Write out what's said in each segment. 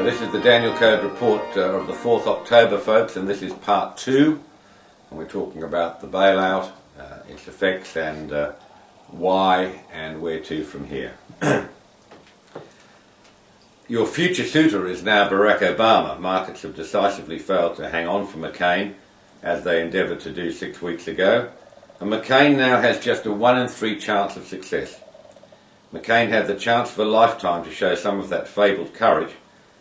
This is the Danielcode report of the 4th October, folks, and this is part 2. And we're talking about the bailout, its effects, and why and where to from here. Your future suitor is now Barack Obama. Markets have decisively failed to hang on for McCain, as they endeavoured to do 6 weeks ago. And McCain now has just a 1 in 3 chance of success. McCain had the chance of a lifetime to show some of that fabled courage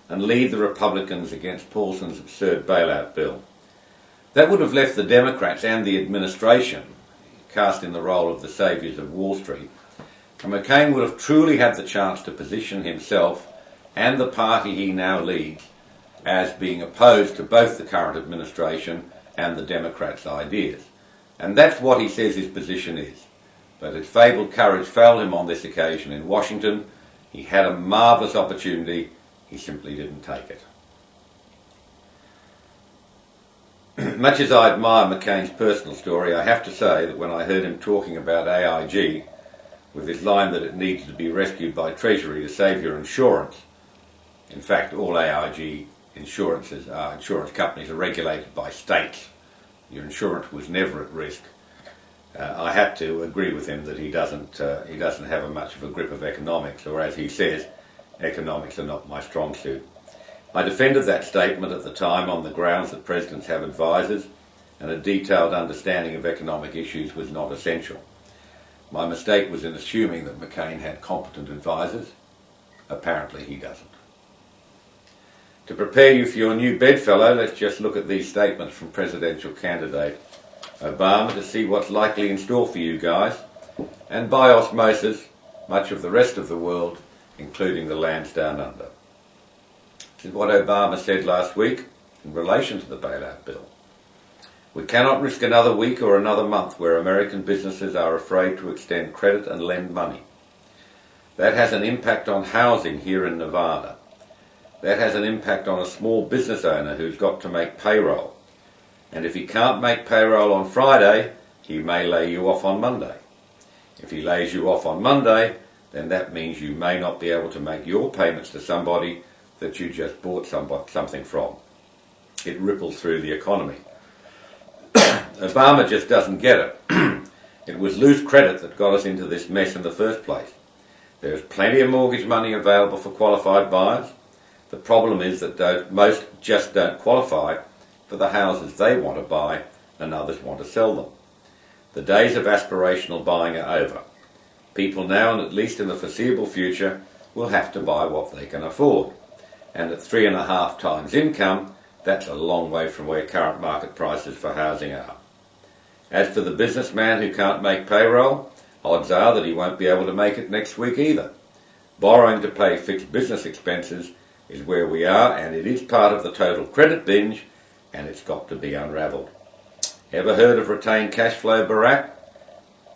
and lead the Republicans against Paulson's absurd bailout bill. That would have left the Democrats and the administration cast in the role of the saviours of Wall Street, and McCain would have truly had the chance to position himself and the party he now leads as being opposed to both the current administration and the Democrats' ideas. And that's what he says his position is. But his fabled courage failed him on this occasion in Washington. He had a marvellous opportunity. He simply didn't take it. Much as I admire McCain's personal story, I have to say that when I heard him talking about AIG, with his line that it needed to be rescued by Treasury to save your insurance, in fact all AIG insurance companies are regulated by states. Your insurance was never at risk. I had to agree with him that he doesn't have much of a grip of economics, or as he says, economics are not my strong suit. I defended that statement at the time on the grounds that presidents have advisors and a detailed understanding of economic issues was not essential. My mistake was in assuming that McCain had competent advisors. Apparently he doesn't. To prepare you for your new bedfellow, let's just look at these statements from presidential candidate Obama to see what's likely in store for you guys, and by osmosis, much of the rest of the world, including the lands down under. This is what Obama said last week in relation to the bailout bill. We cannot risk another week or another month where American businesses are afraid to extend credit and lend money. That has an impact on housing here in Nevada. That has an impact on a small business owner who's got to make payroll. And if he can't make payroll on Friday, he may lay you off on Monday. If he lays you off on Monday, then that means you may not be able to make your payments to somebody that you just bought something from. It ripples through the economy. Obama just doesn't get it. It was loose credit that got us into this mess in the first place. There's plenty of mortgage money available for qualified buyers. The problem is that most just don't qualify for the houses they want to buy and others want to sell them. The days of aspirational buying are over. People now, and at least in the foreseeable future, will have to buy what they can afford. And at 3.5 times income, that's a long way from where current market prices for housing are. As for the businessman who can't make payroll, odds are that he won't be able to make it next week either. Borrowing to pay fixed business expenses is where we are, and it is part of the total credit binge, and it's got to be unravelled. Ever heard of retained cash flow, Barack?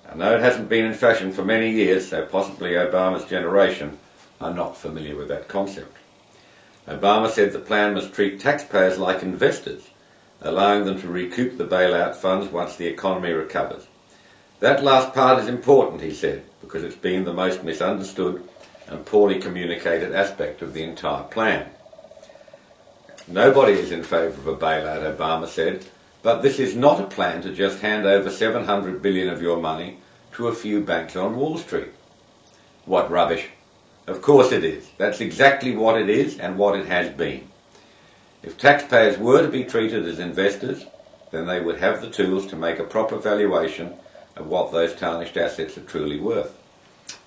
I know it hasn't been in fashion for many years, so possibly Obama's generation are not familiar with that concept. Obama said the plan must treat taxpayers like investors, allowing them to recoup the bailout funds once the economy recovers. That last part is important, he said, because it's been the most misunderstood and poorly communicated aspect of the entire plan. Nobody is in favour of a bailout, Obama said, but this is not a plan to just hand over $700 billion of your money to a few banks on Wall Street. What rubbish. Of course it is. That's exactly what it is and what it has been. If taxpayers were to be treated as investors, then they would have the tools to make a proper valuation of what those tarnished assets are truly worth.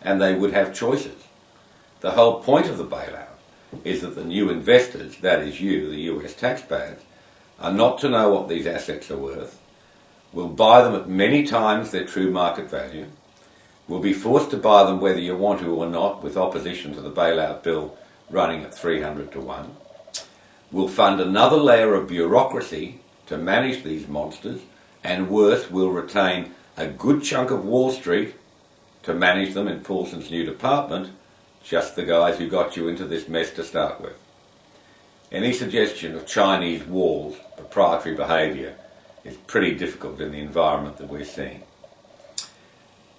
And they would have choices. The whole point of the bailout is that the new investors, that is you, the US taxpayers, are not to know what these assets are worth, will buy them at many times their true market value, will be forced to buy them whether you want to or not, with opposition to the bailout bill running at 300 to 1, will fund another layer of bureaucracy to manage these monsters, and worse, will retain a good chunk of Wall Street to manage them in Paulson's new department, just the guys who got you into this mess to start with. Any suggestion of Chinese walls, proprietary behaviour, is pretty difficult in the environment that we're seeing.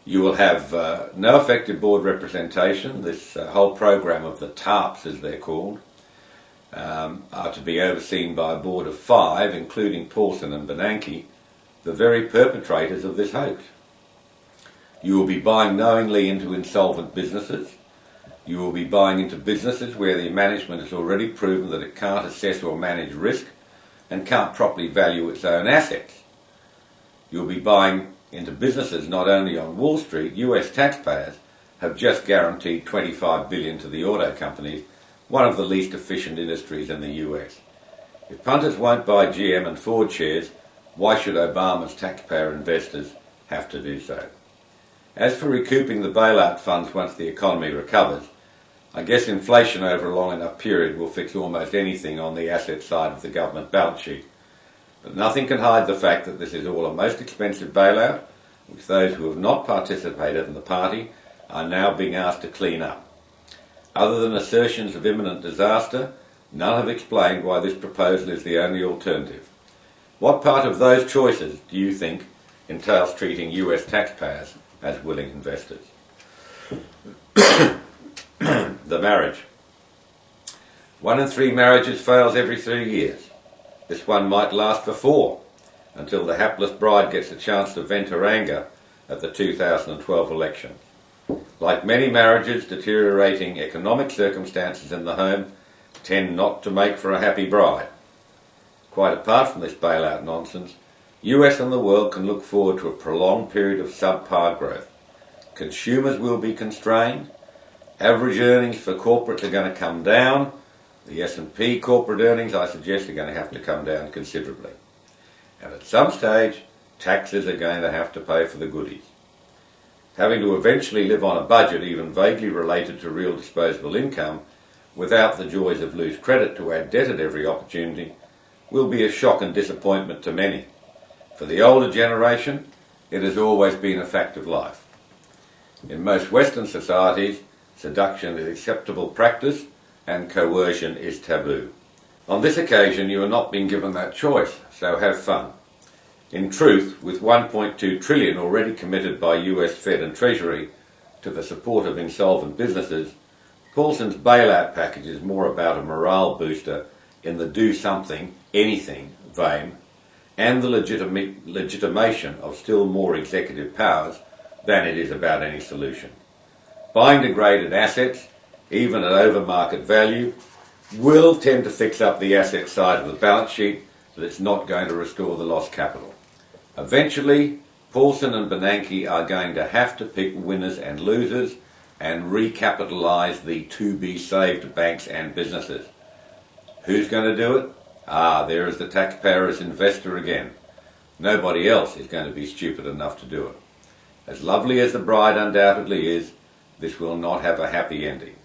You will have no effective board representation. This whole program of the TARPs, as they're called, are to be overseen by a board of 5, including Paulson and Bernanke, the very perpetrators of this hoax. You will be buying knowingly into insolvent businesses. You will be buying into businesses where the management has already proven that it can't assess or manage risk and can't properly value its own assets. You will be buying into businesses not only on Wall Street. US taxpayers have just guaranteed $25 billion to the auto companies, one of the least efficient industries in the US. If punters won't buy GM and Ford shares, why should Obama's taxpayer investors have to do so? As for recouping the bailout funds once the economy recovers, I guess inflation over a long enough period will fix almost anything on the asset side of the government balance sheet. But nothing can hide the fact that this is all a most expensive bailout, which those who have not participated in the party are now being asked to clean up. Other than assertions of imminent disaster, none have explained why this proposal is the only alternative. What part of those choices do you think entails treating US taxpayers as willing investors? The marriage. 1 in 3 marriages fails every 3 years. This one might last for 4, until the hapless bride gets a chance to vent her anger at the 2012 election. Like many marriages, deteriorating economic circumstances in the home tend not to make for a happy bride. Quite apart from this bailout nonsense, US and the world can look forward to a prolonged period of subpar growth. Consumers will be constrained. Average earnings for corporates are going to come down. The S&P corporate earnings, I suggest, are going to have to come down considerably. And at some stage, taxes are going to have to pay for the goodies. Having to eventually live on a budget even vaguely related to real disposable income, without the joys of loose credit to add debt at every opportunity, will be a shock and disappointment to many. For the older generation, it has always been a fact of life. In most Western societies, seduction is acceptable practice and coercion is taboo. On this occasion, you are not being given that choice, so have fun. In truth, with $1.2 trillion already committed by US Fed and Treasury to the support of insolvent businesses, Paulson's bailout package is more about a morale booster in the do something, anything vein, and the legitimation of still more executive powers than it is about any solution. Buying degraded assets, even at over-market value, will tend to fix up the asset side of the balance sheet, but it's not going to restore the lost capital. Eventually, Paulson and Bernanke are going to have to pick winners and losers and recapitalise the to-be-saved banks and businesses. Who's going to do it? There is the taxpayer as investor again. Nobody else is going to be stupid enough to do it. As lovely as the bride undoubtedly is, this will not have a happy ending.